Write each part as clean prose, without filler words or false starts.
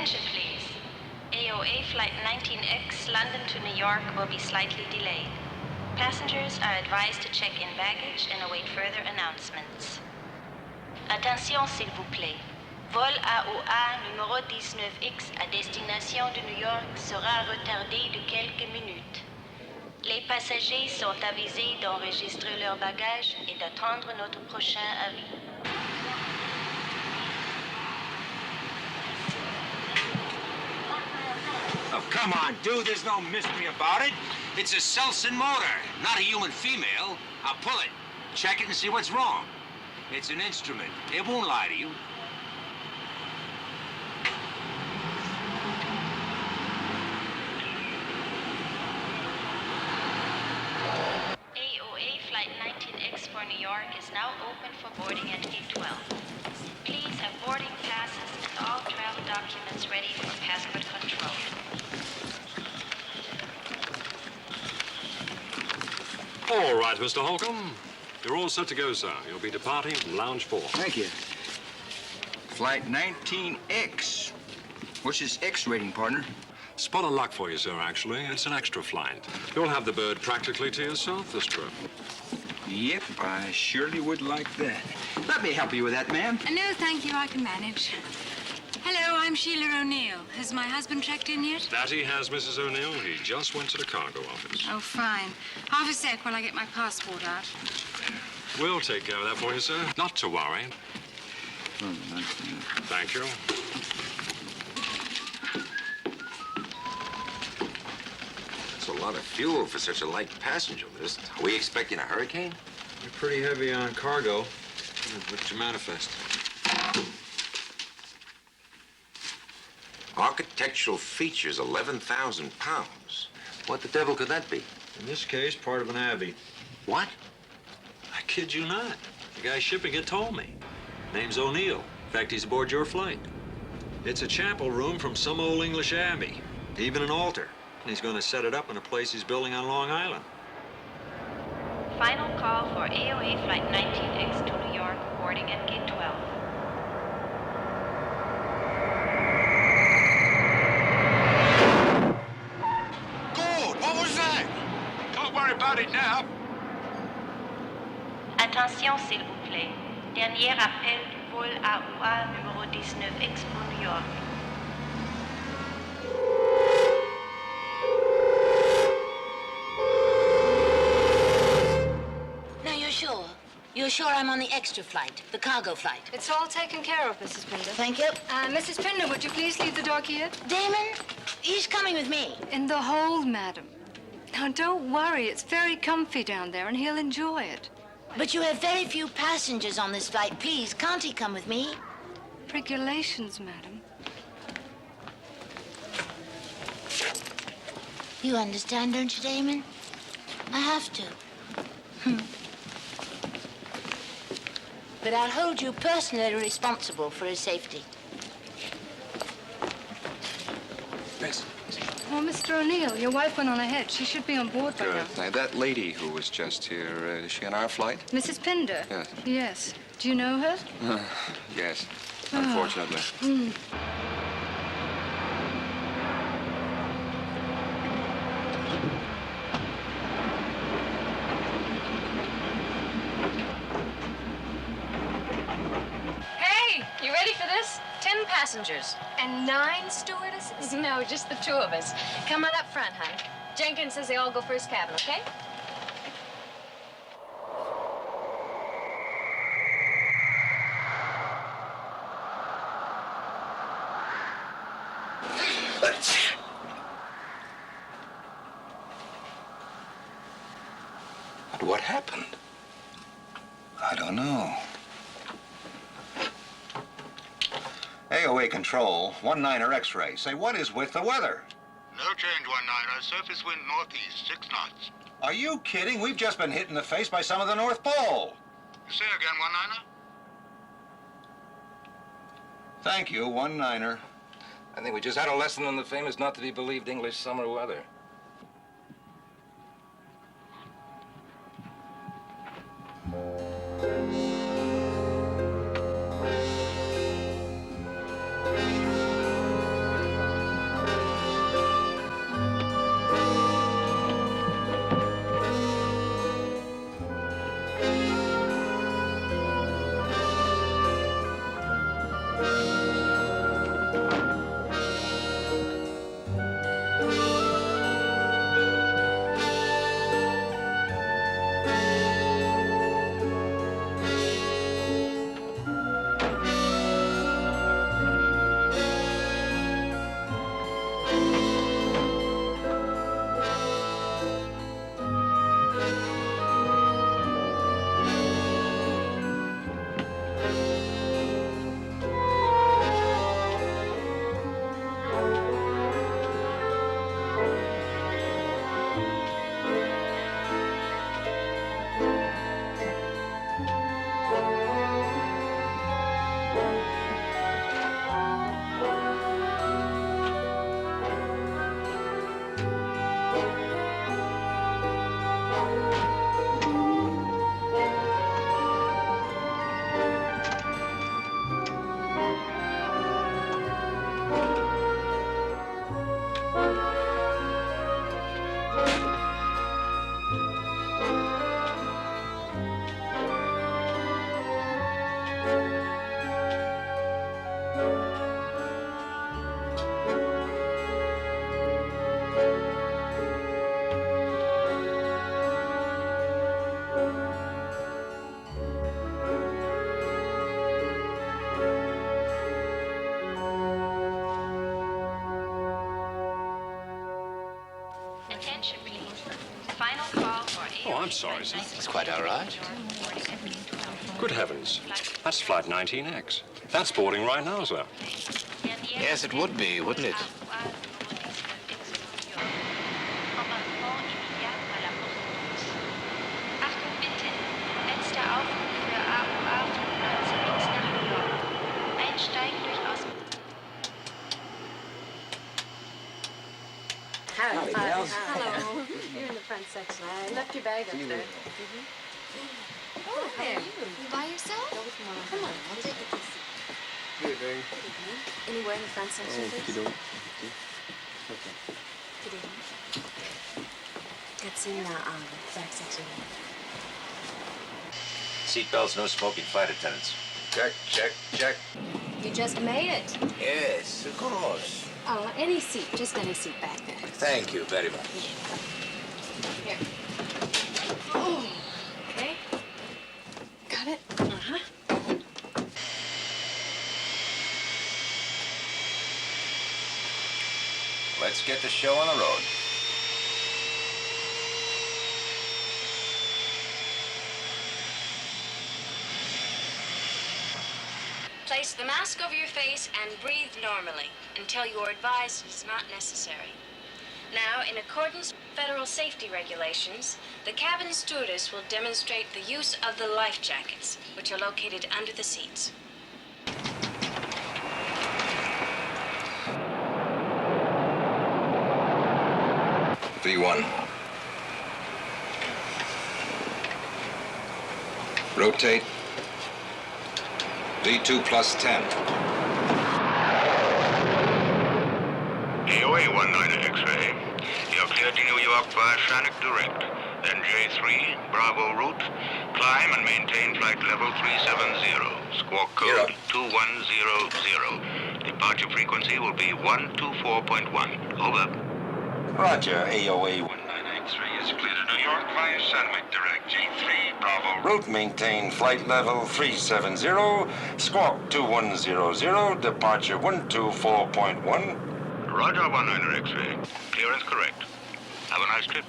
Attention, please. AOA Flight 19X, London to New York, will be slightly delayed. Passengers are advised to check in baggage and await further announcements. Attention, s'il vous plaît. Vol AOA numéro 19X à destination de New York sera retardé de quelques minutes. Les passagers sont avisés d'enregistrer leurs bagages et d'attendre notre prochain avis. Oh, come on, dude. There's no mystery about it. It's a Selson motor, not a human female. I'll pull it, check it, and see what's wrong. It's an instrument. It won't lie to you. AOA Flight 19X for New York is now open for boarding at gate 12. Please have boarding passes and all travel documents ready for passport control. All right, Mr. Holcomb. You're all set to go, sir. You'll be departing from Lounge 4. Thank you. Flight 19X. What's his X rating, partner? Spot of luck for you, sir, actually. It's an extra flight. You'll have the bird practically to yourself this trip. Yep, I surely would like that. Let me help you with that, ma'am. No, thank you. I can manage. Hello, I'm Sheila O'Neill. Has my husband checked in yet? That he has, Mrs. O'Neill. He just went to the cargo office. Oh, fine. Half a sec while I get my passport out. We'll take care of that for you, sir. Not to worry. Thank you. That's a lot of fuel for such a light passenger list. Are we expecting a hurricane? You're pretty heavy on cargo. What's your manifest? Architectural features, 11,000 pounds. What the devil could that be? In this case, part of an abbey. What? I kid you not. The guy shipping it told me. Name's O'Neill. In fact, he's aboard your flight. It's a chapel room from some old English abbey. Even an altar. And he's going to set it up in a place he's building on Long Island. Final call for AOA Flight 19X to New York, boarding at gate 12. Good! What was that? Don't worry about it now. Attention, s'il vous plaît. Dernier appel du vol AOA numéro 19X pour New York. Now, you're sure? You're sure I'm on the extra flight, the cargo flight? It's all taken care of, Mrs. Pinder. Thank you. Mrs. Pinder, would you please leave the dog here? Damon, he's coming with me. In the hold, madam. Now, don't worry. It's very comfy down there, and he'll enjoy it. But you have very few passengers on this flight. Please, can't he come with me? Regulations, madam. You understand, don't you, Damon? I have to. But I'll hold you personally responsible for his safety. Yes. Oh, Mr. O'Neill, your wife went on ahead. She should be on board by now. Good. Now, that lady who was just here, is she on our flight? Mrs. Pinder? Yes. Yes. Do you know her? Yes, unfortunately. Hey, you ready for this? 10 passengers. And 9 stewardesses? No, just the 2 of us. Come on up front, hon. Jenkins says they all go first cabin, okay? But what happened? I don't know. AOA control, 19er X-ray. Say, what is with the weather? No change, 19er. Surface wind northeast, 6 knots. Are you kidding? We've just been hit in the face by some of the North Pole. Say again, 19er. Thank you, 19er. I think we just had a lesson in the famous not-to-be-believed English summer weather. Final call for Oh, I'm sorry, sir. It's quite all right. Good heavens. That's Flight 19X. That's boarding right now, sir. Yes, it would be, wouldn't it? Achtung bitte, letzter Aufruf für AUA 95X nach New York. Einsteigen durch Außen. Howdy, Bells. Hello. You're in the front section. I left your bag up there. Oh, there. You by yourself? Go with Mom. Come on, I'll take it easy. Good evening. Good evening. Anywhere in the front section, please? Okay. Good evening. That's in the back section. Seatbelts, no smoking, flight attendants. Check, check, check. You just made it. Yes, of course. Any seat. Just any seat back there. Thank you very much. Here. Oh, okay. Got it? Uh-huh. Let's get the show on the road. Place the mask over your face and breathe normally until you are advised it is not necessary. Now, in accordance with federal safety regulations, the cabin stewardess will demonstrate the use of the life jackets, which are located under the seats. V1. Rotate. V2 plus 10. AOA 19 X-ray. You're cleared to New York via Shatner Direct. NJ3, Bravo route. Climb and maintain flight level 370. Squawk You're code up. 2100. Departure frequency will be 124.1. Over. Roger, AOA 19 X-ray is clear to New York via Shatner Direct. J3, Bravo. Route maintain flight level 370. Squawk 2100. Departure 124.1. Roger 19 X-ray. Clearance correct. Have a nice trip.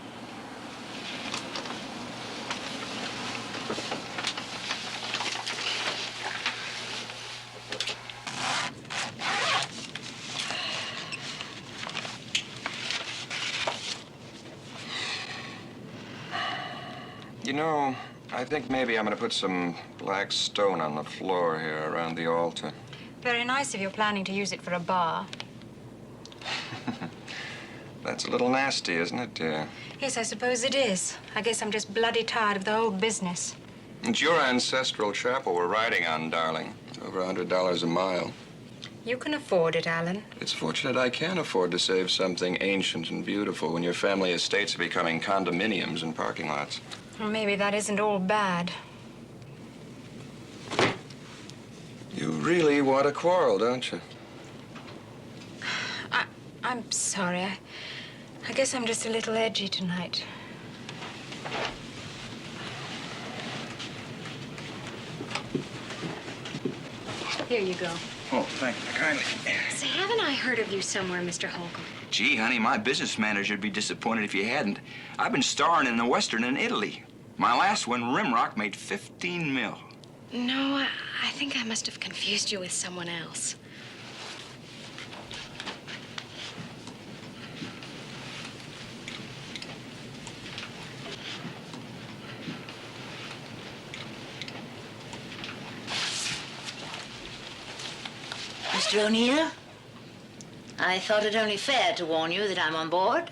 You know, I think maybe I'm gonna put some black stone on the floor here around the altar. Very nice if you're planning to use it for a bar. That's a little nasty, isn't it, dear? Yes, I suppose it is. I guess I'm just bloody tired of the whole business. It's your ancestral chapel we're riding on, darling. It's over $100 a mile. You can afford it, Alan. It's fortunate I can afford to save something ancient and beautiful when your family estates are becoming condominiums and parking lots. Well, maybe that isn't all bad. You really want to quarrel, don't you? I'm sorry. I guess I'm just a little edgy tonight. Here you go. Oh, thank you kindly. Say, haven't I heard of you somewhere, Mr. Holcomb? Gee, honey, my business manager'd be disappointed if you hadn't. I've been starring in the Western in Italy. My last one, Rimrock, made 15 mil. No, I think I must have confused you with someone else. Mr. O'Neill, I thought it only fair to warn you that I'm on board.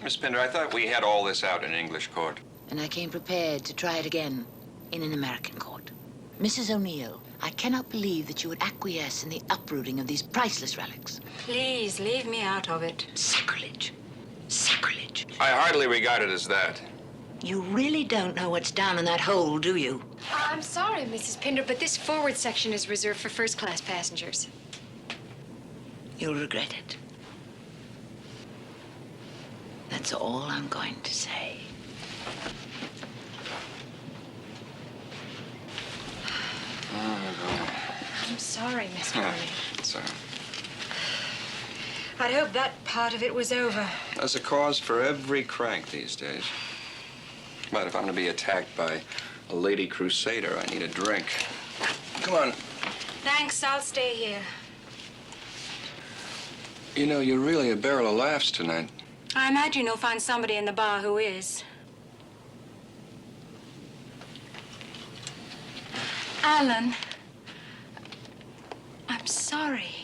Miss Pinder, I thought we had all this out in English court. And I came prepared to try it again in an American court. Mrs. O'Neill, I cannot believe that you would acquiesce in the uprooting of these priceless relics. Please, leave me out of it. Sacrilege. Sacrilege. I hardly regard it as that. You really don't know what's down in that hole, do you? I'm sorry, Mrs. Pinder, but this forward section is reserved for first-class passengers. You'll regret it. That's all I'm going to say. I'm sorry, Miss Corley. So, I'd hoped that part of it was over. there's a cause for every crank these days. But if I'm to be attacked by a lady crusader, I need a drink. Come on. Thanks, I'll stay here. You know, you're really a barrel of laughs tonight. I imagine you'll find somebody in the bar who is. Alan, I'm sorry.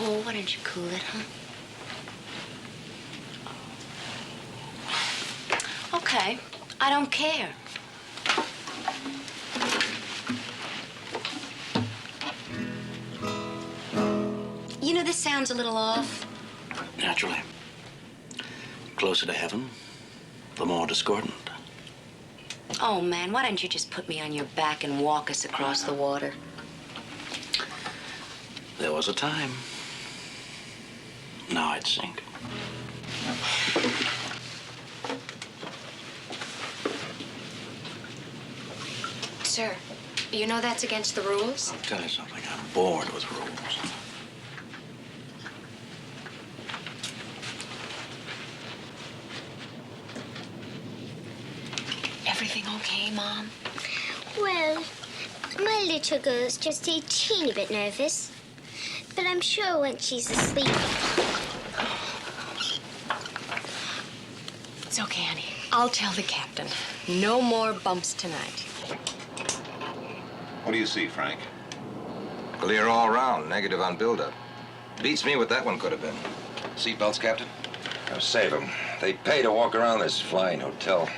Oh, why don't you cool it, huh? Okay, I don't care. You know, this sounds a little off. Naturally. Closer to heaven, the more discordant. Oh, man, why don't you just put me on your back and walk us across the water? There was a time. Now I'd sink. Sir, you know that's against the rules? I'll tell you something. I'm bored with rules. Everything okay, Mom? Well, my little girl's just a teeny bit nervous. But I'm sure once she's asleep... It's okay, honey. I'll tell the captain. No more bumps tonight. What do you see, Frank? Clear all round, negative on buildup. Beats me what that one could have been. Seatbelts, Captain? Now save them. They pay to walk around this flying hotel.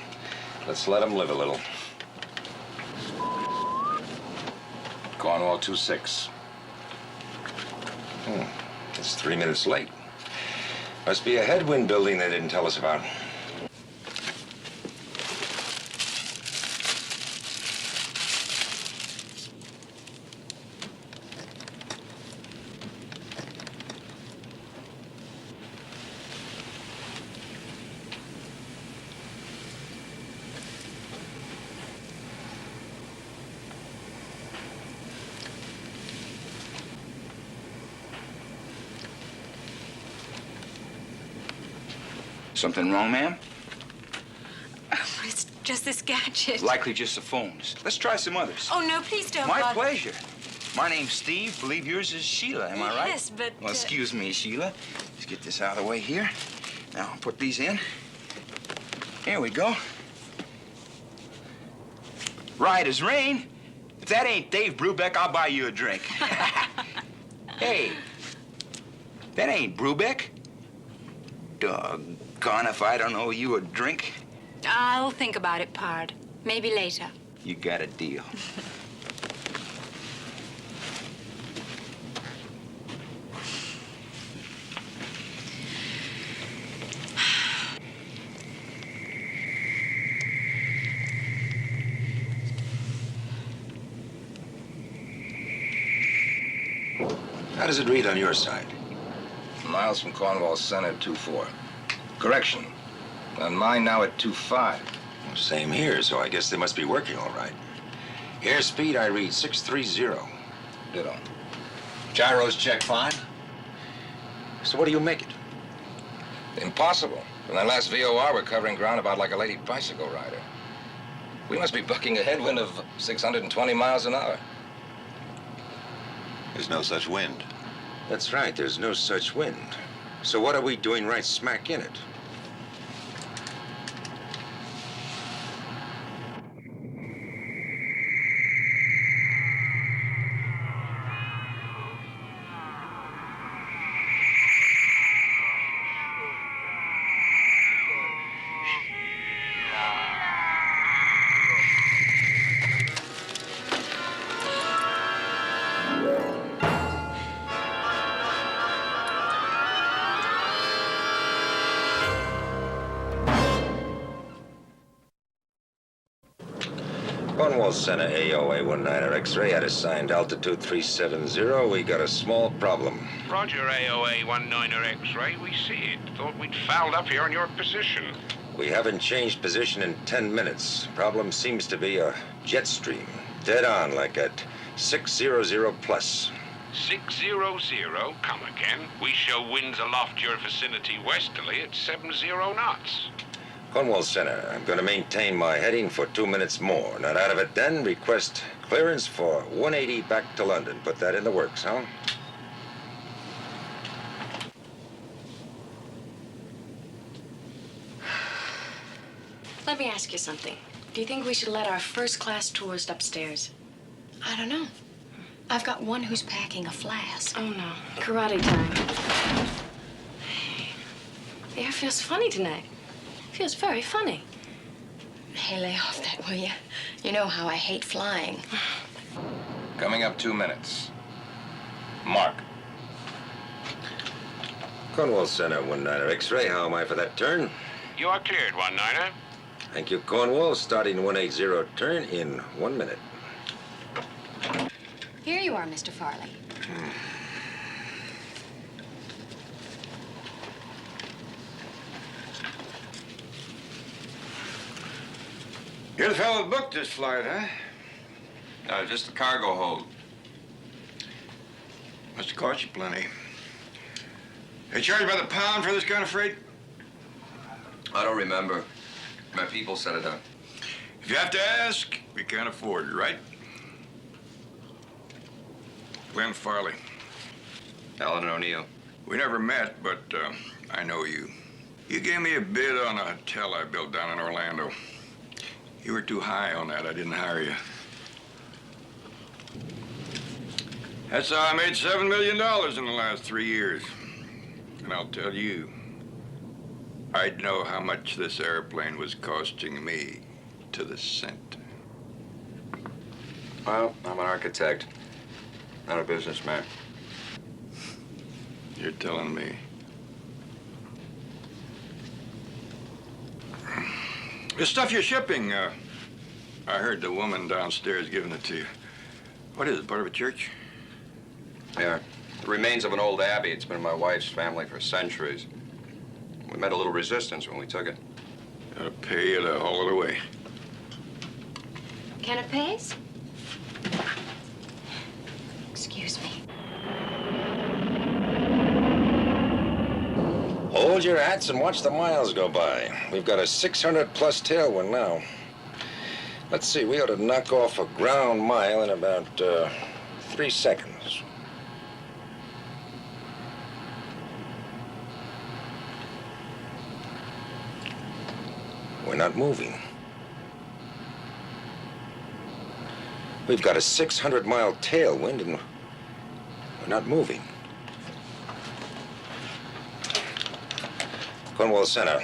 Let's let them live a little. Cornwall 26. It's 3 minutes late. Must be a headwind building they didn't tell us about. Something wrong, ma'am? It's just this gadget. Likely just the phones. Let's try some others. Oh, no, please don't. My pleasure. My name's Steve. Believe yours is Sheila, am I right? Yes, but... Well, excuse me, Sheila. Let's get this out of the way here. Now, I'll put these in. Here we go. Right as rain. If that ain't Dave Brubeck, I'll buy you a drink. Hey, that ain't Brubeck. Doggone if I don't owe you a drink. I'll think about it, Pard. Maybe later. You got a deal. How does it read on your side? Miles from Cornwall Center, 2-4. Correction. On mine now at 2-5. Well, same here, so I guess they must be working all right. Airspeed, I read 630. Ditto. Gyros check fine. So what do you make it? Impossible. From that last VOR, we're covering ground about like a lady bicycle rider. We must be bucking a headwind of 620 miles an hour. There's no such wind. That's right, there's no such wind. So what are we doing right smack in it? Cornwall Center, AOA 19er X-ray at assigned altitude 370. We got a small problem. Roger, AOA 19er X-ray. We see it. Thought we'd fouled up here on your position. We haven't changed position in 10 minutes. Problem seems to be a jet stream. Dead on, like at 600 plus. 600, come again. We show winds aloft your vicinity westerly at 70 knots. Cornwall Center, I'm going to maintain my heading for 2 minutes more. Not out of it then, request clearance for 180 back to London. Put that in the works, huh? Let me ask you something. Do you think we should let our first-class tourist upstairs? I don't know. I've got one who's packing a flask. Oh, no. Karate time. The air feels funny tonight. Feels very funny. Hey, lay off that, will you? You know how I hate flying. Coming up 2 minutes. Mark. Cornwall Center, 19er X-ray. How am I for that turn? You are cleared, 19er. Thank you, Cornwall. Starting 180 turn in 1 minute. Here you are, Mr. Farley. You're the fellow that booked this flight, huh? No, just a cargo hold. Must have cost you plenty. They charge by the pound for this kind of freight? I don't remember. My people set it up. If you have to ask, we can't afford it, right? Glenn Farley. Alan O'Neill. We never met, but I know you. You gave me a bid on a hotel I built down in Orlando. You were too high on that. I didn't hire you. That's how I made $7 million in the last 3 years. And I'll tell you, I'd know how much this airplane was costing me to the cent. Well, I'm an architect, not a businessman. You're telling me. The stuff you're shipping, I heard the woman downstairs giving it to you. What is it, part of a church? Yeah, the remains of an old abbey. It's been in my wife's family for centuries. We met a little resistance when we took it. Gotta pay you to haul it away. Canapes? Excuse me. Hold your hats and watch the miles go by. We've got a 600 plus tailwind now. Let's see, we ought to knock off a ground mile in about 3 seconds. We're not moving. We've got a 600-mile tailwind and we're not moving. Cornwall Center,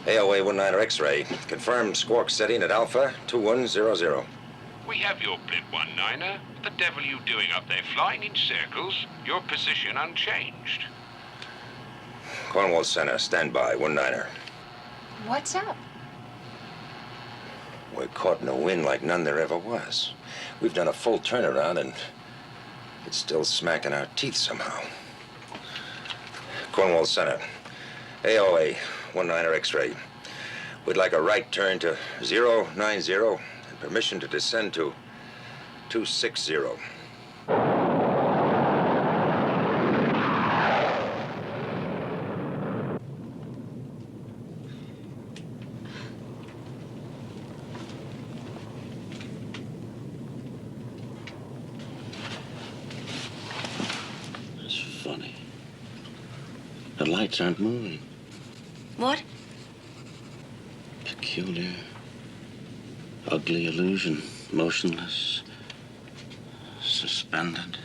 AOA 19er X-ray. Confirmed squawk setting at Alpha 2100. We have your blip, 19er. What the devil are you doing up there, flying in circles? Your position unchanged. Cornwall Center, standby, 19er. What's up? We're caught in a wind like none there ever was. We've done a full turnaround and it's still smacking our teeth somehow. Cornwall Center, AOA 19er X-ray. We'd like a right turn to 090 and permission to descend to 260. It's funny. The lights aren't moving. What? Peculiar, ugly illusion. Motionless, suspended.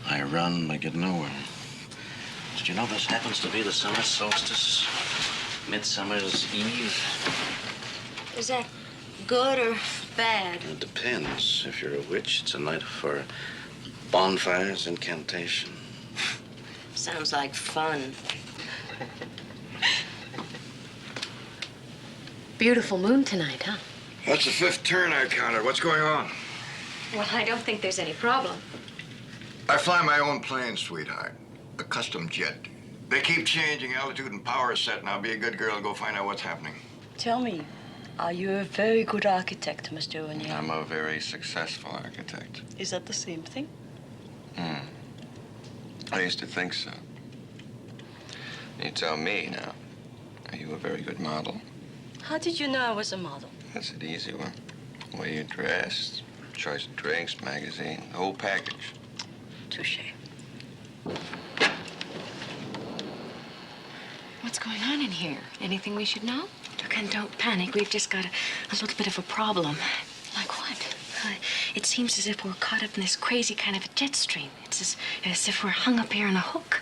I run, I get nowhere. Did you know this happens to be the summer solstice? Midsummer's Eve? Is that good or bad? It depends. If you're a witch, it's a night for bonfires, incantation. Sounds like fun. Beautiful moon tonight, huh? That's the 5th turn I counted. What's going on? Well, I don't think there's any problem. I fly my own plane, sweetheart. A custom jet. They keep changing altitude and power set. Now be a good girl and go find out what's happening. Tell me, are you a very good architect, Mr. O'Neill? I'm a very successful architect. Is that the same thing? I used to think so. You tell me now. Are you a very good model? How did you know I was a model? That's an easy one. The way you dressed, choice of drinks, magazine, the whole package. Touché. What's going on in here? Anything we should know? Look, and don't panic. We've just got a little bit of a problem. Like what? It seems as if we're caught up in this crazy kind of a jet stream. It's as if we're hung up here on a hook.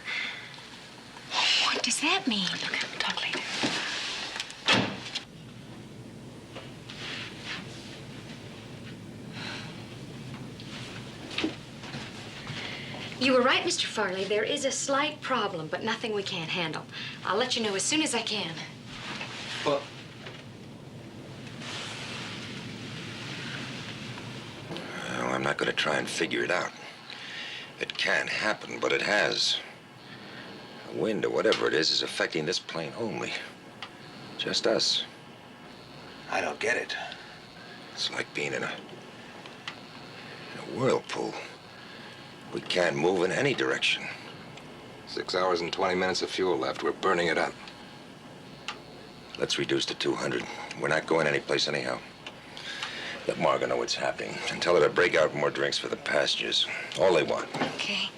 What does that mean? Look, we'll talk later. You were right, Mr. Farley. There is a slight problem, but nothing we can't handle. I'll let you know as soon as I can. Well, I'm not going to try and figure it out. It can't happen, but it has. The wind or whatever it is affecting this plane only. Just us. I don't get it. It's like being in a whirlpool. We can't move in any direction. 6 hours and 20 minutes of fuel left. We're burning it up. Let's reduce to 200. We're not going anyplace anyhow. Let Margot know what's happening and tell her to break out more drinks for the passengers. All they want. Okay.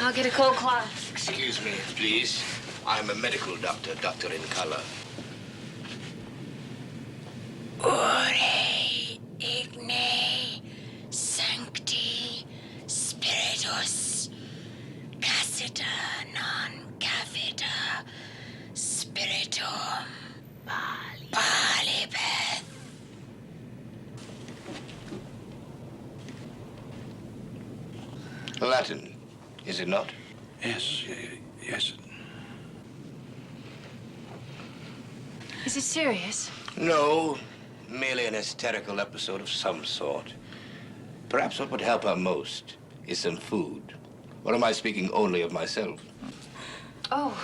I'll get a cold cloth. Excuse me, please. I'm a medical doctor, doctor in color. Ore igne sancti spiritus cassita non cavita spiritum palibet. Latin, is it not? Yes, yes. Is it serious? No, merely an hysterical episode of some sort. Perhaps what would help her most is some food. Or am I speaking only of myself? Oh,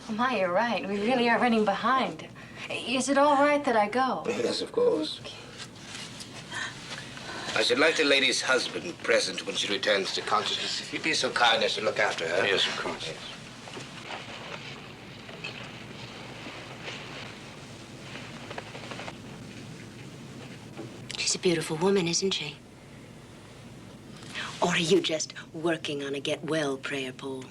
my, you're right. We really are running behind. Is it all right that I go? Yes, of course. I should like the lady's husband present when she returns to consciousness. If you'd be so kind as to look after her. Yes, of course. Yes. She's a beautiful woman, isn't she? Or are you just working on a get-well prayer, Paul?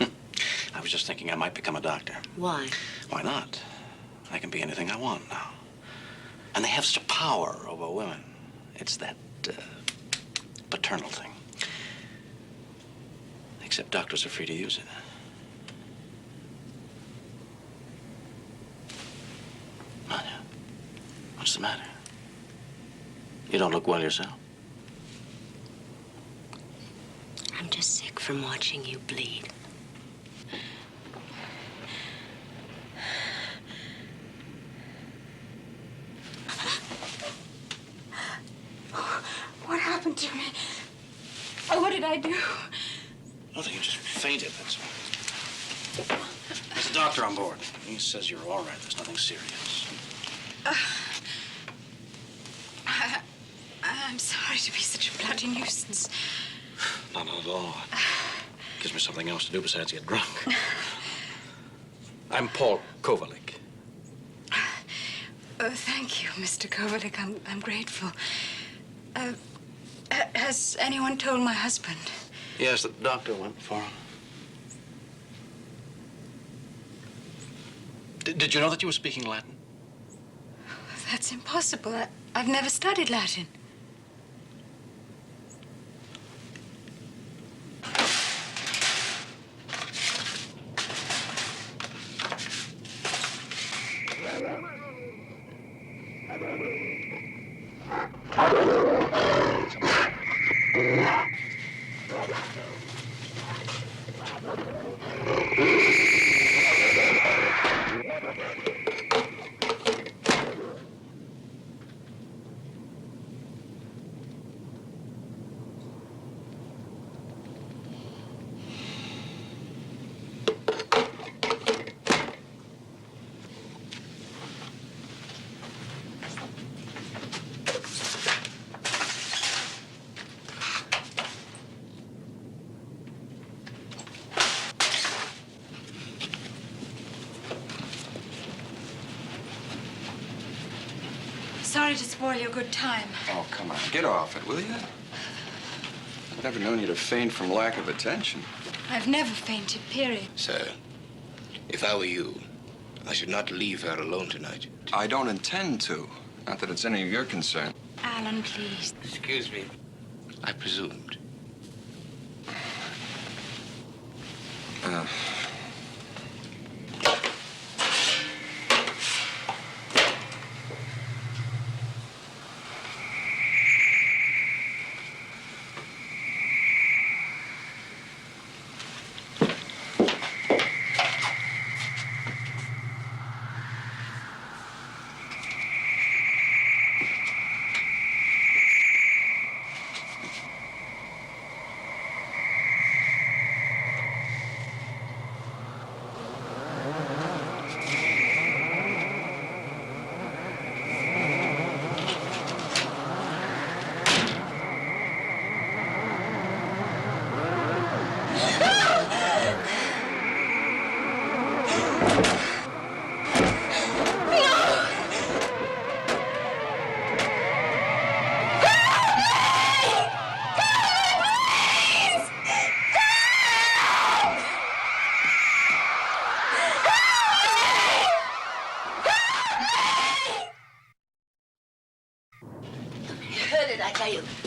I was just thinking I might become a doctor. Why? Why not? I can be anything I want now. And they have such power over women. It's that paternal thing. Except doctors are free to use it. Manya, what's the matter? You don't look well yourself. I'm just sick from watching you bleed. What happened to me? Oh, what did I do? Nothing, you just fainted, that's all. There's a doctor on board. He says you're all right. There's nothing serious. I'm sorry to be such a bloody nuisance. Not at all. Gives me something else to do besides get drunk. I'm Paul Kovalik. Oh, thank you, Mr. Kovalik. I'm grateful. Has anyone told my husband? Yes, the doctor went for him. Did you know that you were speaking Latin? That's impossible. I've never studied Latin. Sorry to spoil your good time. Oh, come on. Get off it, will you? I've never known you to faint from lack of attention. I've never fainted, period. Sir, if I were you, I should not leave her alone tonight. I don't intend to. Not that it's any of your concern. Alan, please. Excuse me. I presumed.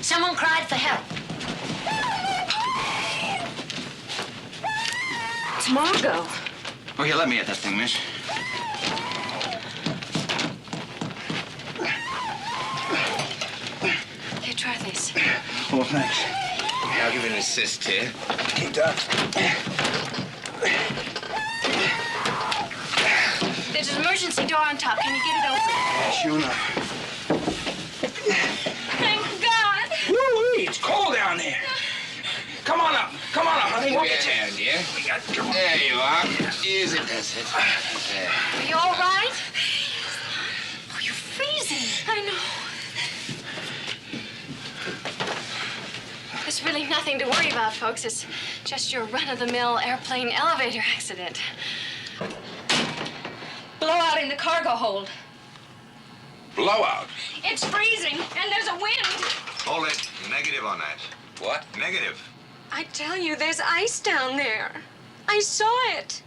Someone cried for help. It's Margot. Oh, here, let me at that thing, miss. Here, try this. Oh, thanks. I'll give you an assist here. Keep down. There's an emergency door on top. Can you get it open? Yeah, sure enough. Thank God. Woo-wee, it's cold down there. Come on up, honey. Give me Walk a it. hand, yeah? Come on. There you are. Easy does it. There. Are you all right? Oh, you're freezing. I know. There's really nothing to worry about, folks. It's just your run-of-the-mill airplane elevator accident. Blowout in the cargo hold. Blowout? It's freezing, and there's a wind. Hold it. Negative on that. What? Negative. I tell you, there's ice down there. I saw it.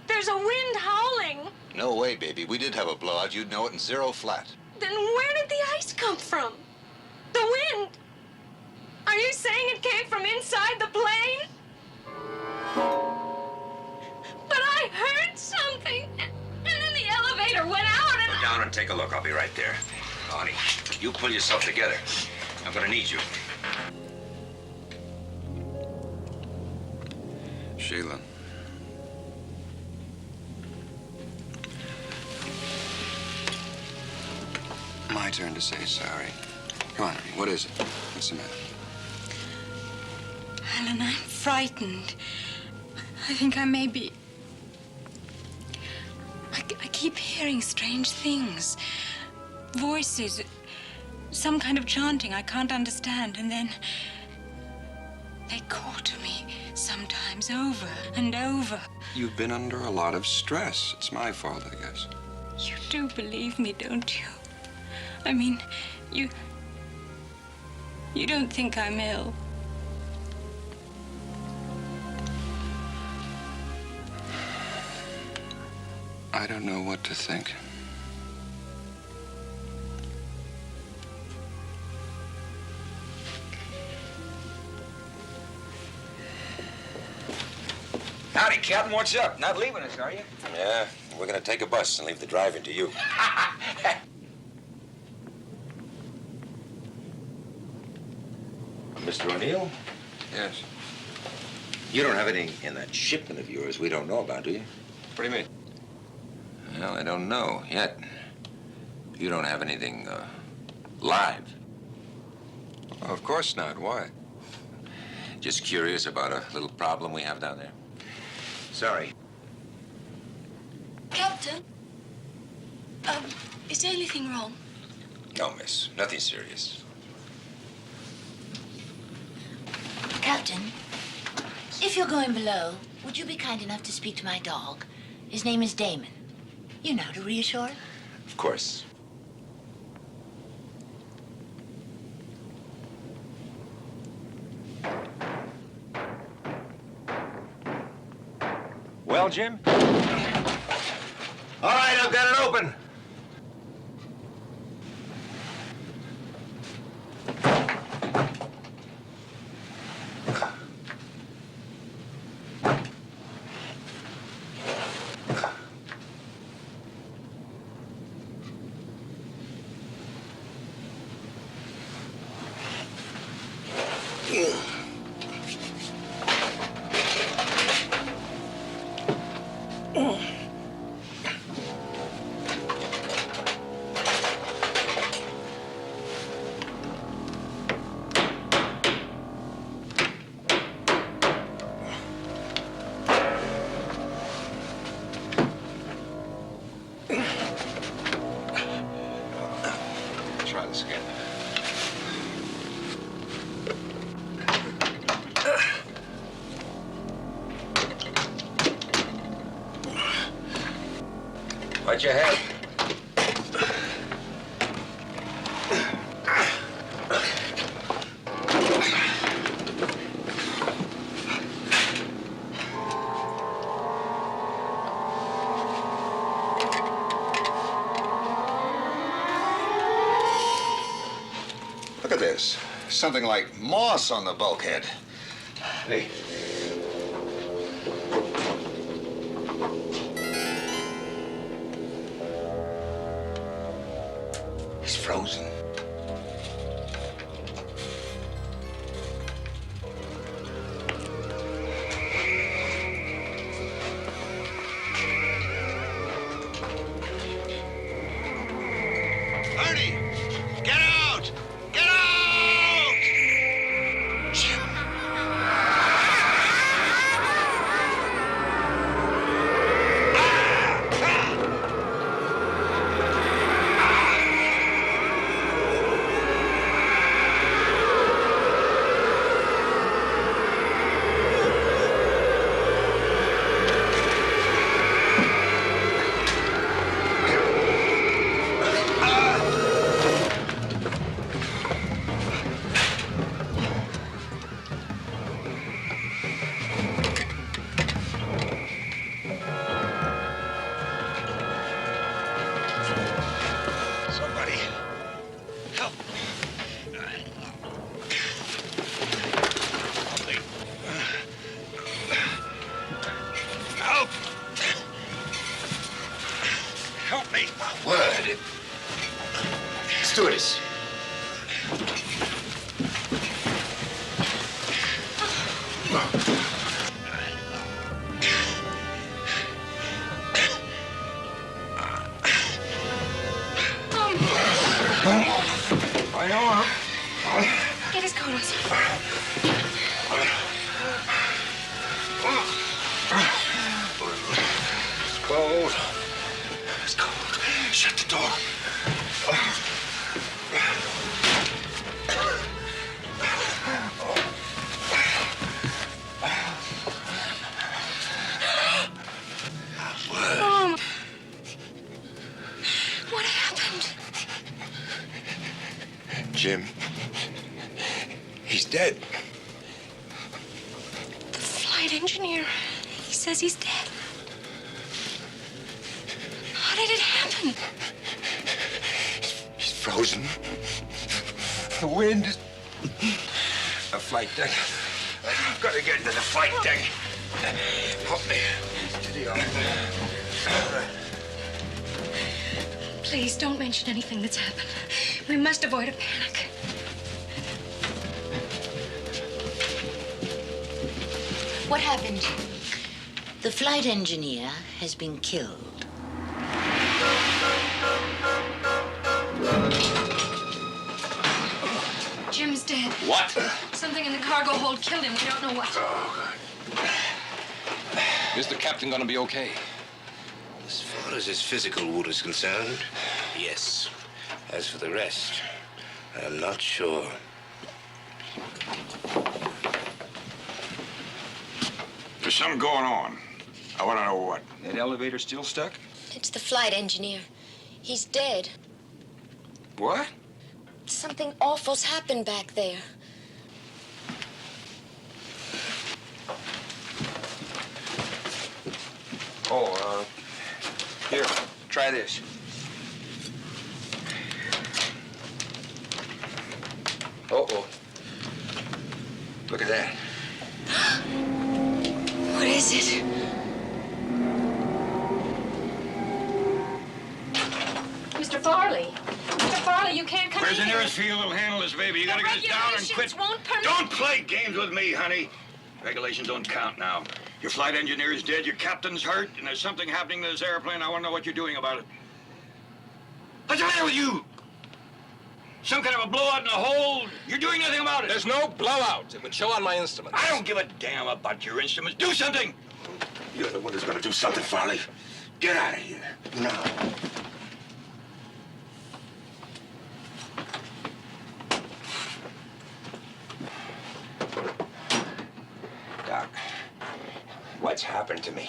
There's a wind howling. No way, baby. We did have a blowout. You'd know it in zero flat. Then where did the ice come from? The wind. Are you saying it came from inside the plane? But I heard something, and then the elevator went out and... Go down and take a look. I'll be right there. Honey, you pull yourself together. I'm gonna need you. Sheila. My turn to say sorry. Come on, honey. What is it? What's the matter? Alan, I'm frightened. I think I may be... I keep hearing strange things. Voices. Some kind of chanting I can't understand. And then... they call to me sometimes over and over. You've been under a lot of stress. It's my fault, I guess. You do believe me, don't you? I mean, you don't think I'm ill? I don't know what to think. Howdy, Captain. What's up? Not leaving us, are you? Yeah, we're gonna take a bus and leave the driving to you. Mr. O'Neill? Yes. You don't have anything in that shipment of yours we don't know about, do you? What do you mean? Well, I don't know yet. You don't have anything, live? Of course not. Why? Just curious about a little problem we have down there. Sorry. Captain, is there anything wrong? No, miss. Nothing serious. Captain, if you're going below, would you be kind enough to speak to my dog? His name is Damon. You know, to reassure him. Of course. Well, Jim? All right, I've got it open. Try this again. What'd you have? Look at this. Something like moss on the bulkhead. Hey. He's frozen. Ernie! Get out! Get out! Jim! Help me. My word. Stewardess. I know. Get his coat on. It's cold. It's cold. Shut the door. Mom. What happened? Jim. He's dead. The flight engineer. He says he's dead. How did it happen? He's frozen. The wind is... The flight deck. I've got to get into the flight deck. Help me. Steady on. Please don't mention anything that's happened. We must avoid a panic. What happened? The flight engineer has been killed. Jim's dead. What? Something in the cargo hold killed him. We don't know what. Is the captain going to be okay? As far as his physical wound is concerned, yes. As for the rest, I'm not sure. There's something going on. I want to know what. That elevator still stuck? It's the flight engineer. He's dead. What? Something awful's happened back there. Oh, here, try this. Uh-oh. Look at that. What is it? Mr. Farley. Mr. Farley, you can't come Where's in the here. nearest field that'll handle this, baby? You gotta get us down and quit. Regulations won't permit... Don't play games with me, honey. Regulations don't count now. Your flight engineer is dead, your captain's hurt, and there's something happening to this airplane. I want to know what you're doing about it. What's the matter with you? Some kind of a blowout in the hold? You're doing nothing about it. There's no blowout. It would show on my instruments. I don't give a damn about your instruments. Do something! You're the one who's gonna do something, Farley. Get out of here. Now. Doc, what's happened to me?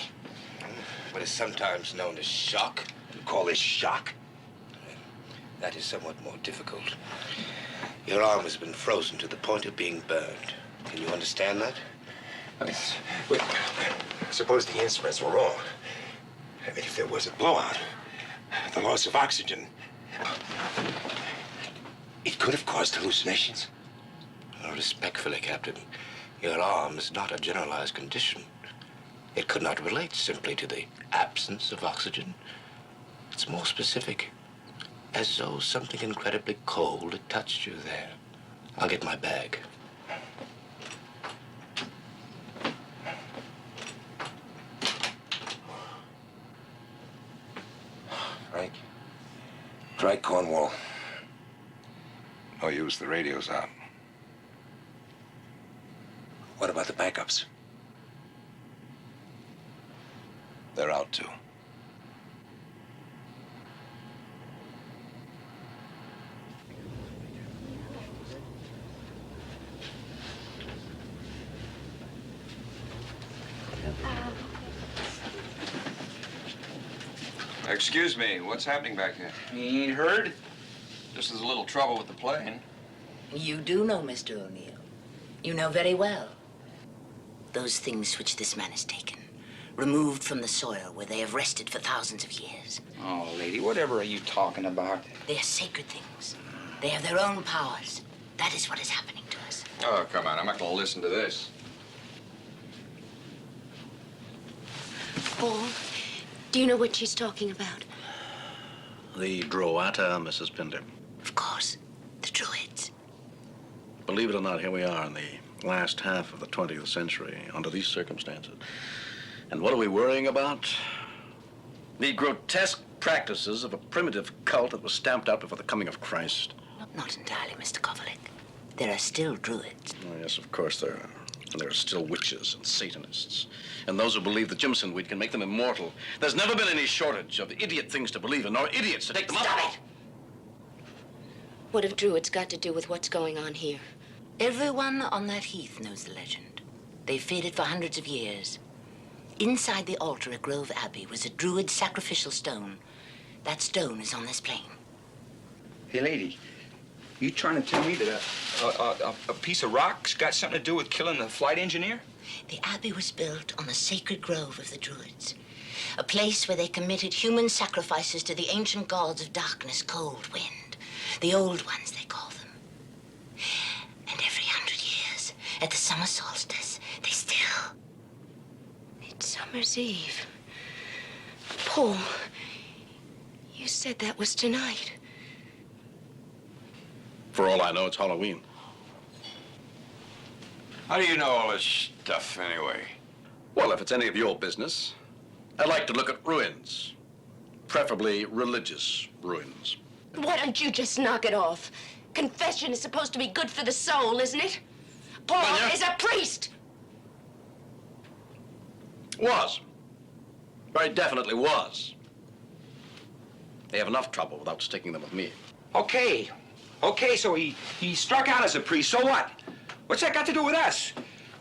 What is sometimes known as shock. You call this shock? That is somewhat more difficult. Your arm has been frozen to the point of being burned. Can you understand that? I mean, wait, suppose the instruments were wrong. I mean, if there was a blowout, the loss of oxygen, it could have caused hallucinations. Well, respectfully, Captain, your arm is not a generalized condition. It could not relate simply to the absence of oxygen. It's more specific, as though something incredibly cold had touched you there. I'll get my bag. Frank, try Cornwall. No use, the radio's out. What about the backups? They're out too. Excuse me, what's happening back here? You ain't heard? Just there's a little trouble with the plane. You do know, Mr. O'Neill. You know very well. Those things which this man has taken, removed from the soil where they have rested for thousands of years. Oh, lady, whatever are you talking about? They are sacred things. They have their own powers. That is what is happening to us. Oh, come on, I'm not gonna listen to this. Paul, do you know what she's talking about? The Droata, Mrs. Pinder. Of course, the Druids. Believe it or not, here we are in the last half of the 20th century under these circumstances. And what are we worrying about? The grotesque practices of a primitive cult that was stamped out before the coming of Christ. Not entirely, Mr. Kovalik. There are still Druids. Oh, yes, of course there are. And there are still witches and Satanists. And those who believe the Jimson weed can make them immortal. There's never been any shortage of idiot things to believe in, nor idiots to take them up. Stop it! What have Druids got to do with what's going on here? Everyone on that heath knows the legend. They've faded for hundreds of years. Inside the altar at Grove Abbey was a Druid sacrificial stone. That stone is on this plane. Hey, lady, you trying to tell me that a piece of rock's got something to do with killing the flight engineer? The abbey was built on the sacred grove of the Druids, a place where they committed human sacrifices to the ancient gods of darkness, cold, wind, the old ones, they call them. And every 100 years, at the summer solstice, they still... Midsummer's Eve. Paul, you said that was tonight. For all I know, it's Halloween. How do you know all this stuff, anyway? Well, if it's any of your business, I'd like to look at ruins. Preferably religious ruins. Why don't you just knock it off? Confession is supposed to be good for the soul, isn't it? Paul is a priest! Was. Very definitely was. They have enough trouble without sticking them with me. Okay, so he struck out as a priest, so what? What's that got to do with us?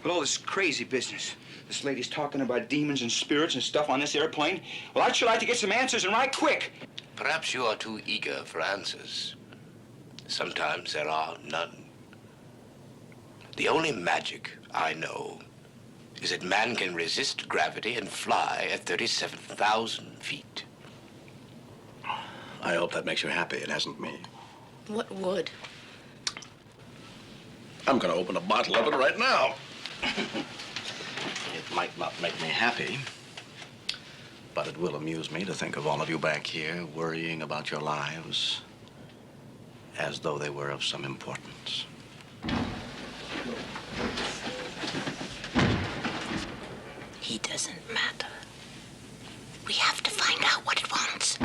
With all this crazy business. This lady's talking about demons and spirits and stuff on this airplane. Well, I'd sure like to get some answers, and right quick. Perhaps you are too eager for answers. Sometimes there are none. The only magic I know is that man can resist gravity and fly at 37,000 feet. I hope that makes you happy. It hasn't me. What would? I'm going to open a bottle of it right now. It might not make me happy, but it will amuse me to think of all of you back here worrying about your lives as though they were of some importance. He doesn't matter. We have to find out what it wants.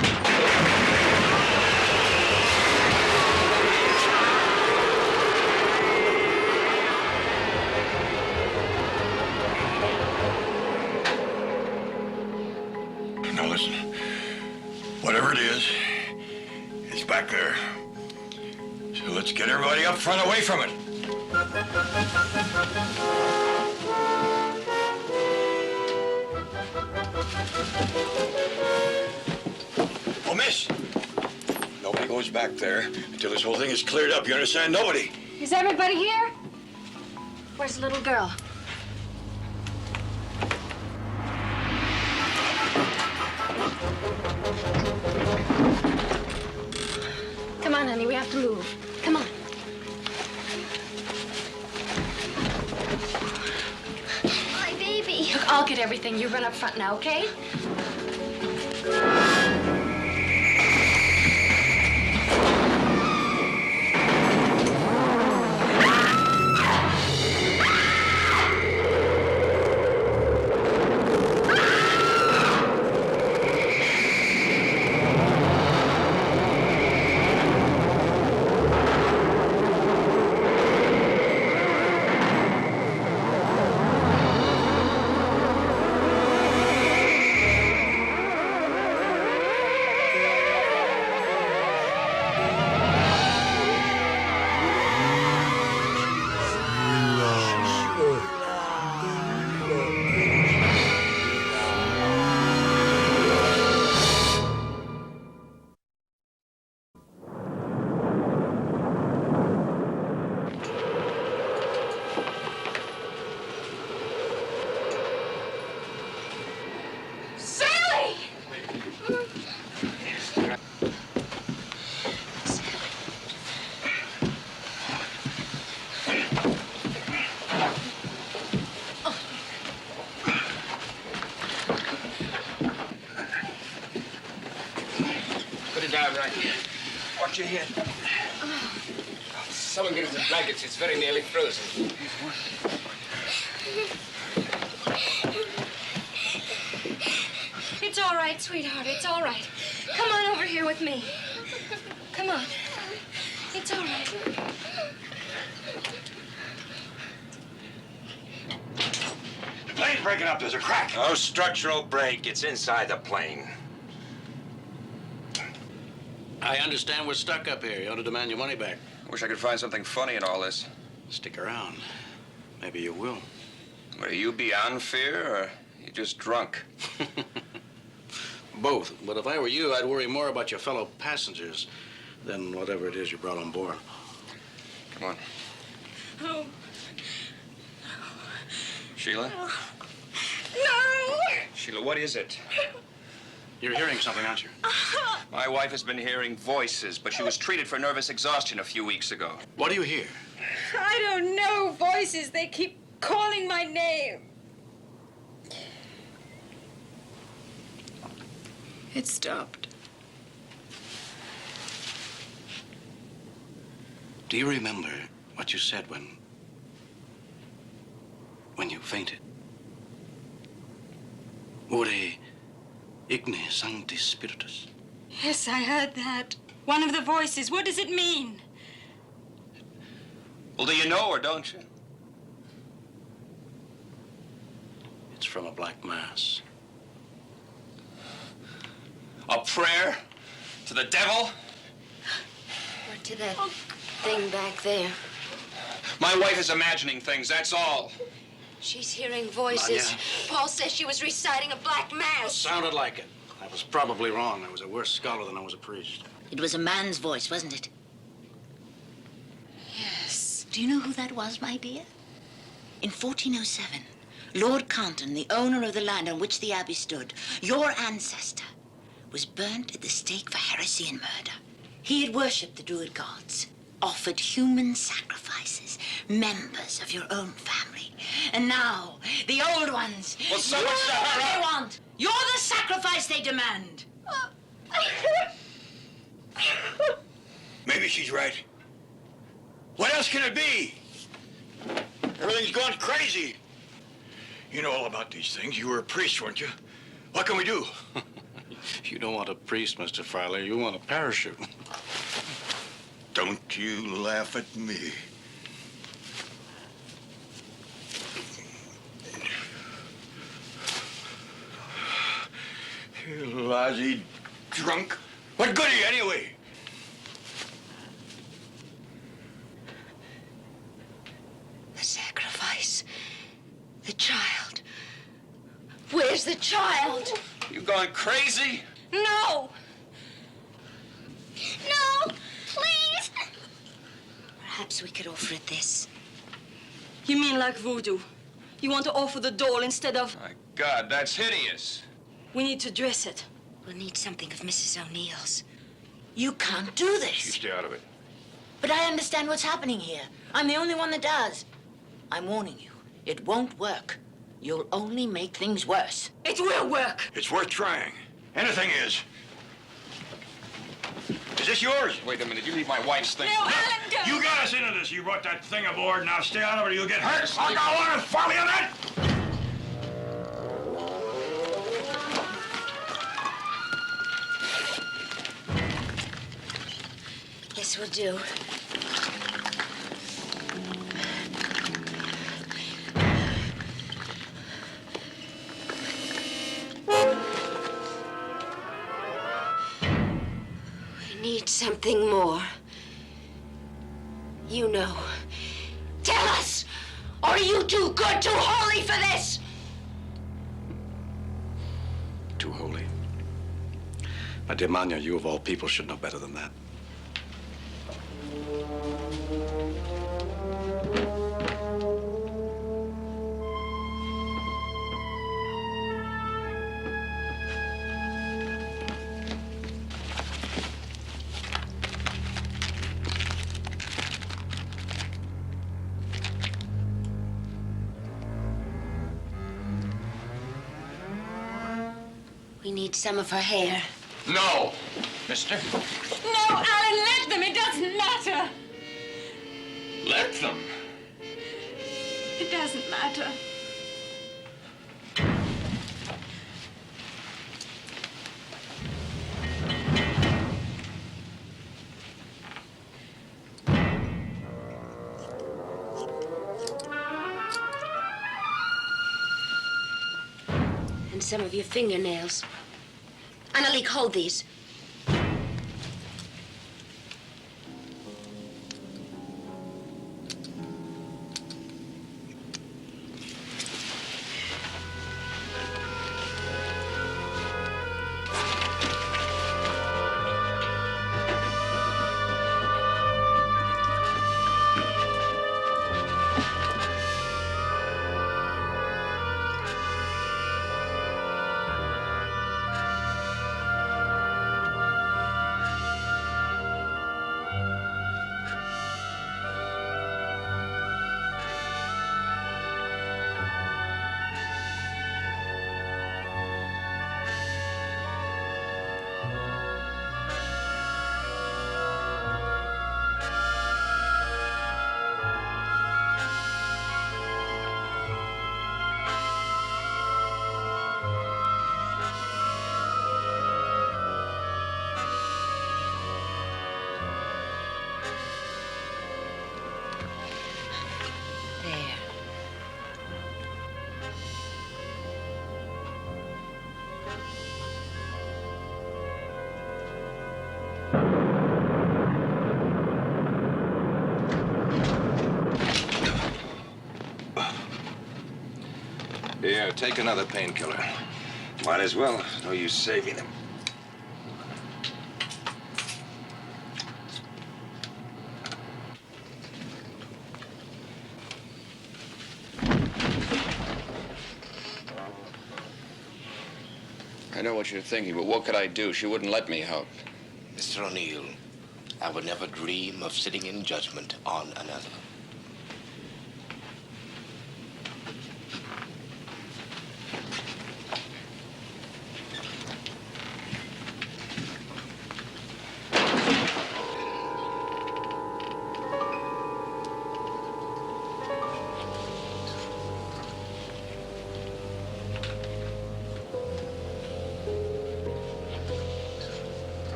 Now listen, whatever it is, it's back there. So let's get everybody up front away from it. Oh, miss, nobody goes back there until this whole thing is cleared up. You understand? Nobody. Is everybody here? Where's the little girl? Come on, honey, we have to move. Come on. My baby. Look, I'll get everything. You run up front now, okay? sit down. Watch your head. Someone get us the blankets. It's very nearly frozen. It's all right, sweetheart. It's all right. Come on over here with me. Come on. It's all right. The plane's breaking up. There's a crack. No structural break. It's inside the plane. I understand we're stuck up here. You ought to demand your money back. Wish I could find something funny in all this. Stick around. Maybe you will. Are you beyond fear, or you just drunk? Both. But if I were you, I'd worry more about your fellow passengers than whatever it is you brought on board. Come on. Oh. Sheila? No! Sheila, what is it? You're hearing something, aren't you? My wife has been hearing voices, but she was treated for nervous exhaustion a few weeks ago. What do you hear? I don't know. Voices. They keep calling my name. It stopped. Do you remember what you said when you fainted? Ore igne sanctis spiritus. Yes, I heard that. One of the voices. What does it mean? Well, do you know or don't you? It's from a black mass. A prayer to the devil? Or to that thing back there. My wife is imagining things, that's all. She's hearing voices. Anya. Paul says she was reciting a black mass. Sounded like it. I was probably wrong. I was a worse scholar than I was a priest. It was a man's voice, wasn't it? Yes. Do you know who that was, my dear? In 1407, Lord Compton, the owner of the land on which the abbey stood, your ancestor, was burnt at the stake for heresy and murder. He had worshipped the Druid gods, offered human sacrifices, members of your own family. And now, the old ones, Well, someone you're shut the her one they up. want. You're the sacrifice they demand. Maybe she's right. What else can it be? Everything's gone crazy. You know all about these things. You were a priest, weren't you? What can we do? You don't want a priest, Mr. Fryler. You want a parachute. Don't you laugh at me. You lousy drunk. What good are you anyway? The sacrifice. The child. Where's the child? You going crazy? No! No, please. Perhaps we could offer it this. You mean like voodoo? You want to offer the doll instead of... My God, that's hideous. We need to dress it. We'll need something of Mrs. O'Neill's. You can't do You this. stay out of it. But I understand what's happening here. I'm the only one that does. I'm warning you. It won't work. You'll only make things worse. It will work. It's worth trying. Anything is. Is this yours? Wait a minute, you leave my wife's thing. No, Alan, go. You got us into this. You brought that thing aboard. Now stay out of it or you'll get hurt. I'll go on and follow you on that. Yes, will do. We need something more. You know. Tell us! Or are you too good, too holy for this? Too holy. My dear Manya, you of all people should know better than that. We need some of her hair. No. Mister? No, Alan, let them. It doesn't matter. Let them? It doesn't matter. And some of your fingernails. Annalique, hold these. Here, take another painkiller. Might as well. No use saving him. I know what you're thinking, but what could I do? She wouldn't let me help. Mr. O'Neill, I would never dream of sitting in judgment on another.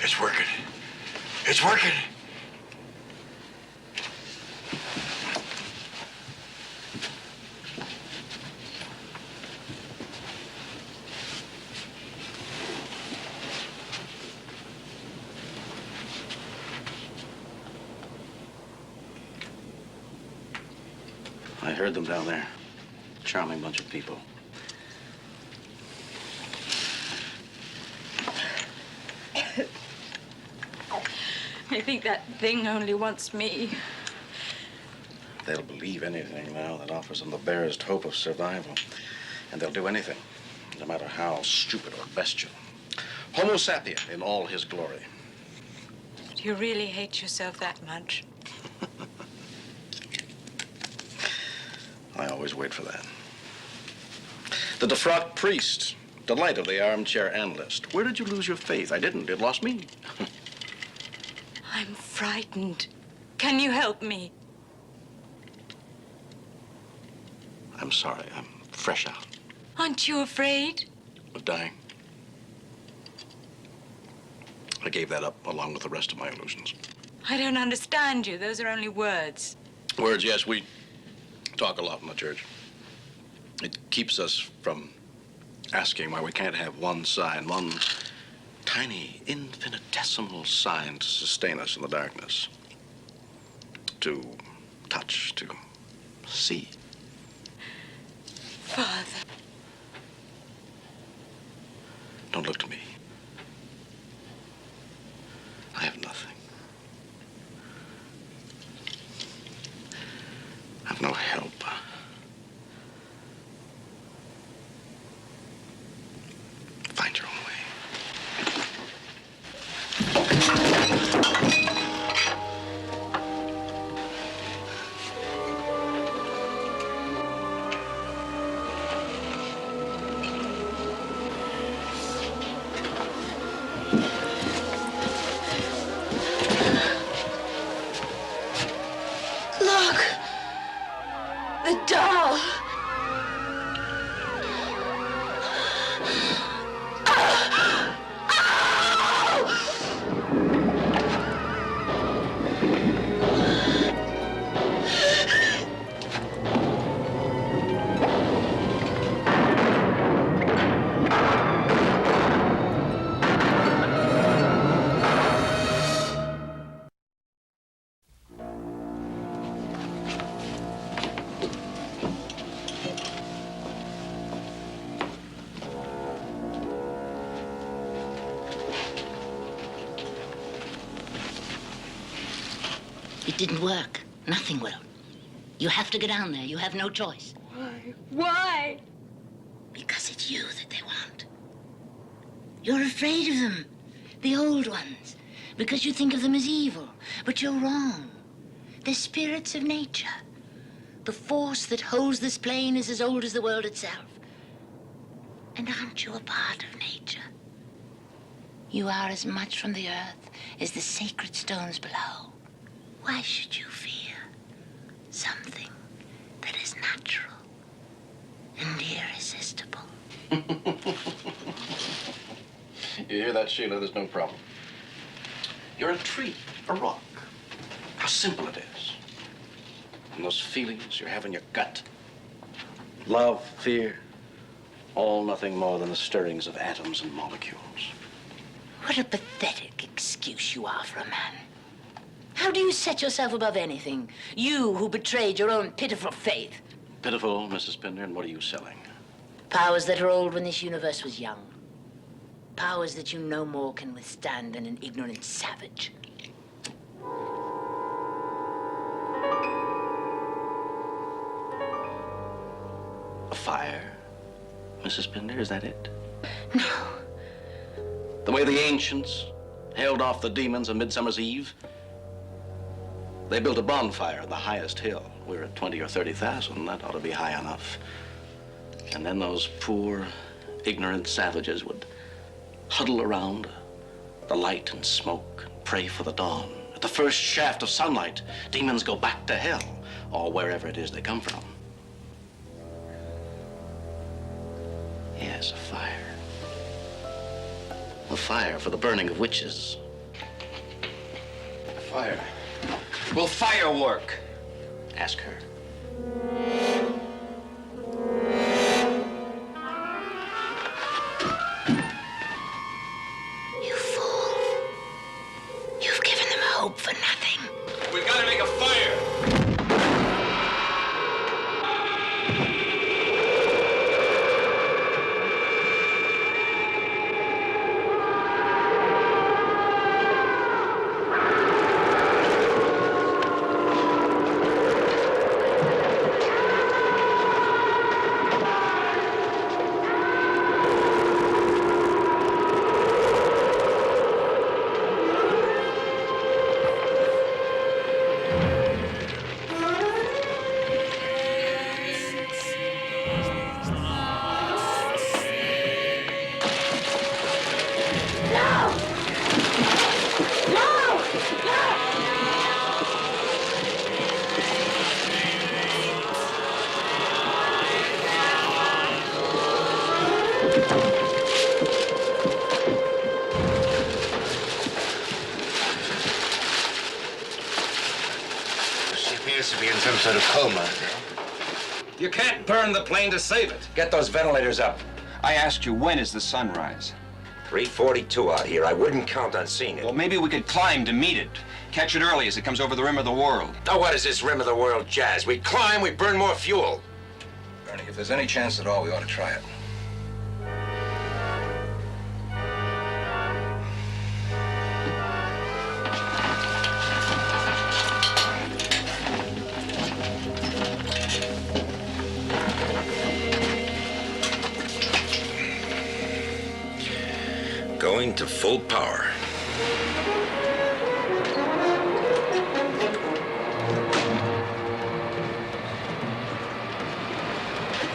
It's working. It's working. I heard them down there. Charming bunch of people. I think that thing only wants me. They'll believe anything now that offers them the barest hope of survival. And they'll do anything, no matter how stupid or bestial. Homo sapien in all his glory. Do you really hate yourself that much? I always wait for that. The defrocked priest, delight of the armchair analyst. Where did you lose your faith? I didn't. It lost me. I'm frightened. Can you help me? I'm sorry. I'm fresh out. Aren't you afraid? Of dying? I gave that up along with the rest of my illusions. I don't understand you. Those are only words. Words, yes, we talk a lot in the church. It keeps us from asking why we can't have one sign, one tiny, infinitesimal sign to sustain us in the darkness. To touch, to see. Father. Don't look to me. I have nothing. I've no help. Find your own way. Look! The doll! It didn't work. Nothing will. You have to go down there. You have no choice. Why? Why? Because it's you that they want. You're afraid of them, the old ones, because you think of them as evil. But you're wrong. They're spirits of nature. The force that holds this plane is as old as the world itself. And aren't you a part of nature? You are as much from the earth as the sacred stones below. Why should you fear something that is natural and irresistible? You hear that, Sheila? There's no problem. You're a tree, a rock. How simple it is. And those feelings you have in your gut. Love, fear, all nothing more than the stirrings of atoms and molecules. What a pathetic excuse you are for a man. How do you set yourself above anything? You who betrayed your own pitiful faith. Pitiful, Mrs. Pinder, and what are you selling? Powers that are old when this universe was young. Powers that you no more can withstand than an ignorant savage. A fire, Mrs. Pinder, is that it? No. The way the ancients held off the demons on Midsummer's Eve? They built a bonfire on the highest hill. We're at 20 or 30,000. That ought to be high enough. And then those poor, ignorant savages would huddle around the light and smoke and pray for the dawn. At the first shaft of sunlight, demons go back to hell, or wherever it is they come from. Yes, a fire. A fire for the burning of witches. A fire. Will fire work? Ask her. You fool. You've given them hope for nothing. We've got to make a fire. sort of coma. You can't burn the plane to save it. Get those ventilators up. I asked you, when is the sunrise? 3:42 out here. I wouldn't count on seeing it. Well, maybe we could climb to meet it. Catch it early as it comes over the rim of the world. Now, what is this rim of the world jazz? We climb, we burn more fuel. Ernie, if there's any chance at all, we ought to try it. Going to full power.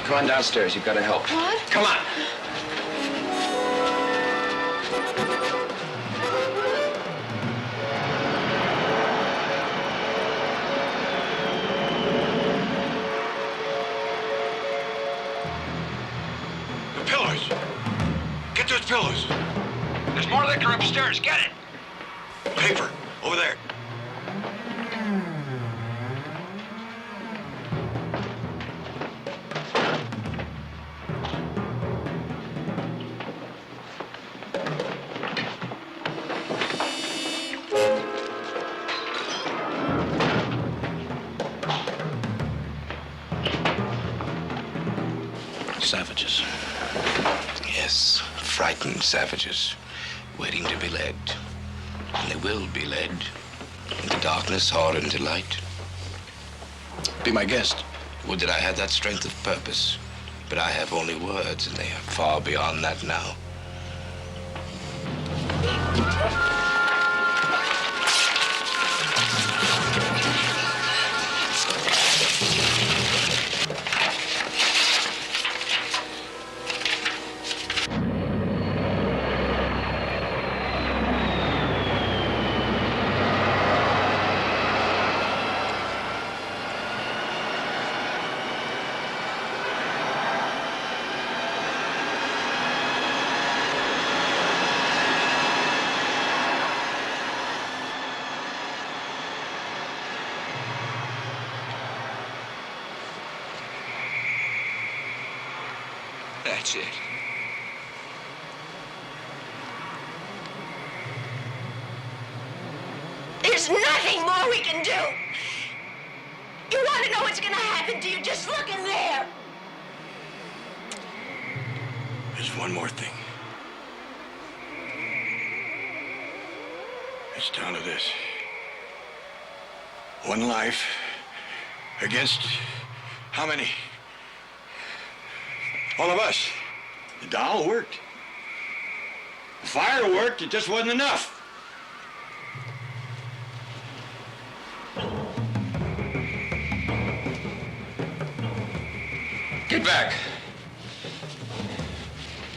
Come on downstairs. You've got to help. What? Come on. The pillows. Get those pillows. There's more liquor upstairs. Get it. Paper. Over there. Savages. Yes, frightened savages, waiting to be led. And they will be led into darkness or into light. Be my guest. Would that I had that strength of purpose. But I have only words, and they are far beyond that now. That's it. There's nothing more we can do. You want to know what's going to happen to you? Just look in there. There's one more thing. It's down to this. One life against how many? All of us. The doll worked. The fire worked, it just wasn't enough. Get back.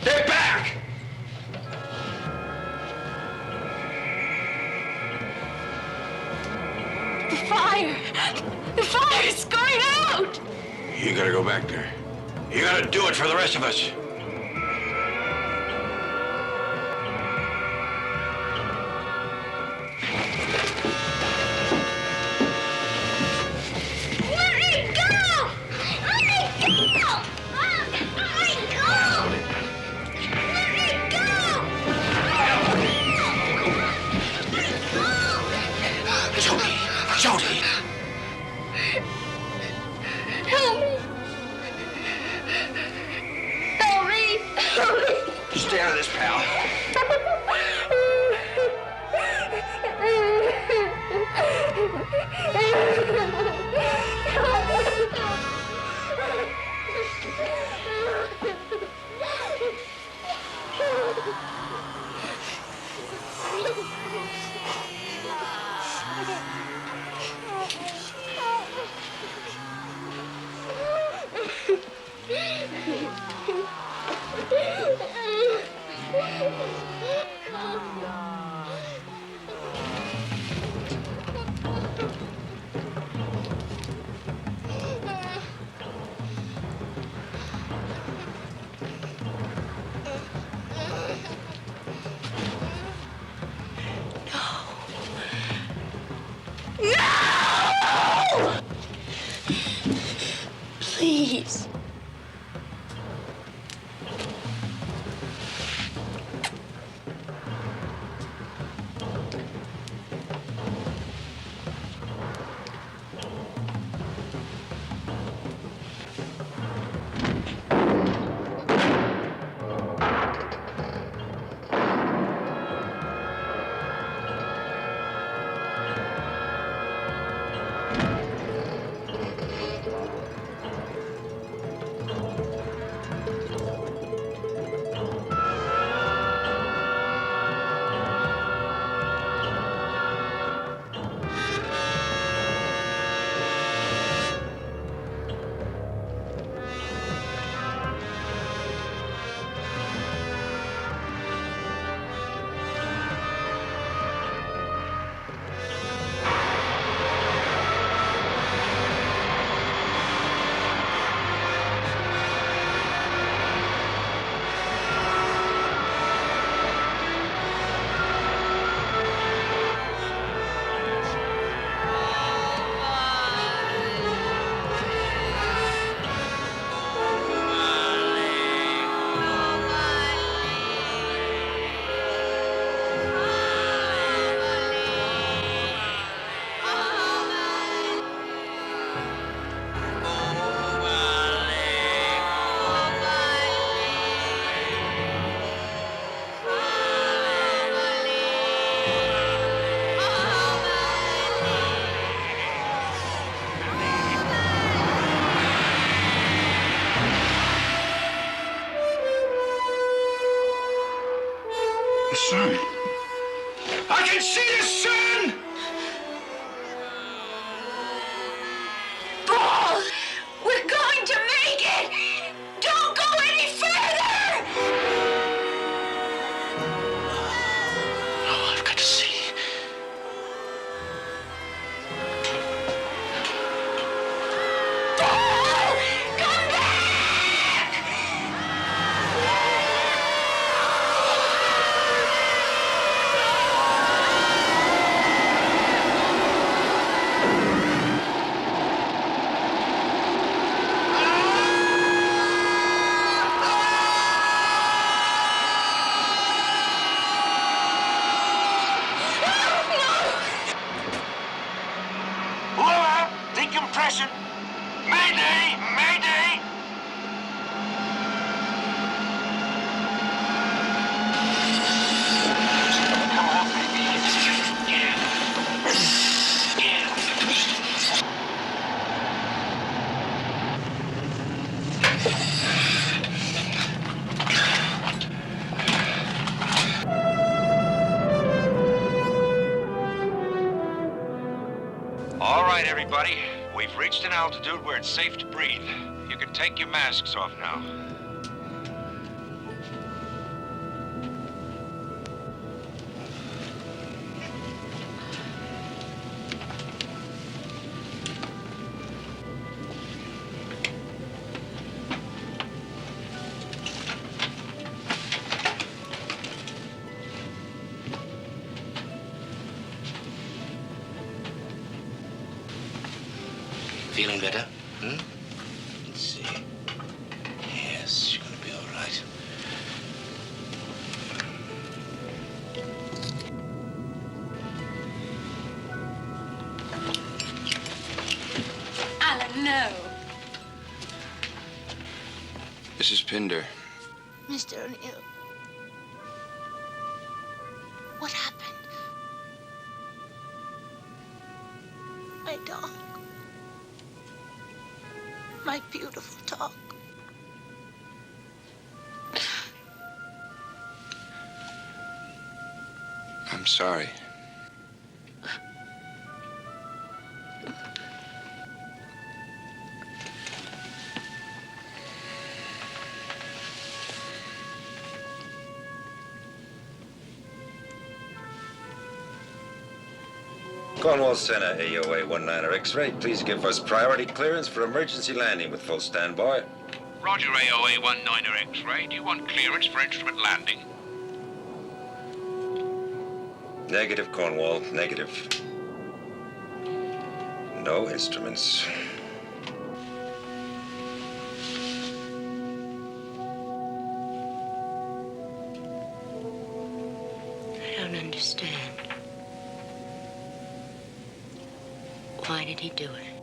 Get back! The fire! The fire is going out! You gotta go back there. You gotta do it for the rest of us. Let me go! Let me go! Let me go! Let me go! Jody! Jody! Help me! Help me! Help me! Stay out of this, pal. Please. The sun. I can see the sun! Paul! We're going to make it! Don't go any further! Oh, I've got to see. Paul! Come back! Lower! Decompression! Mayday! Mayday! Come on, baby. Yeah. All right, everybody. We've reached an altitude where it's safe to breathe. You can take your masks off now. Feeling better? Let's see. Yes, you're gonna be all right. Alan, no. Mrs. Pinder. Mr. O'Neill. What happened? My dog. My beautiful dog. I'm sorry. Cornwall Center, AOA 19er X-ray. Please give us priority clearance for emergency landing with full standby. Roger, AOA 19er X-ray. Do you want clearance for instrument landing? Negative, Cornwall. Negative. No instruments. understand. Why did he do it?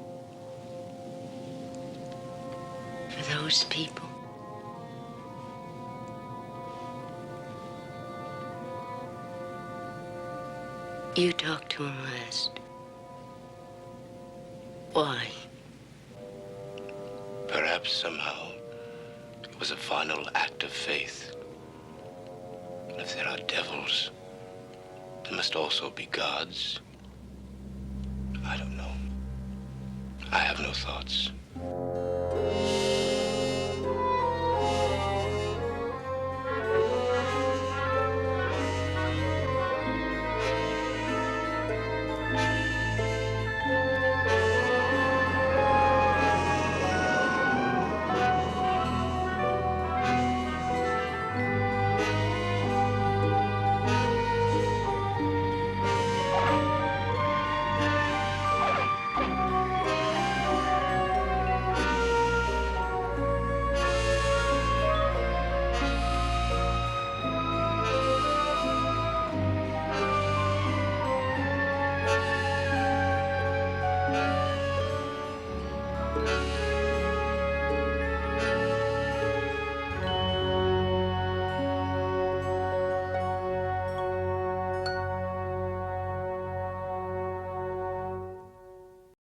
For those people. You talked to him last. Why? Perhaps somehow it was a final act of faith. And if there are devils, there must also be gods. I don't know. I have no thoughts.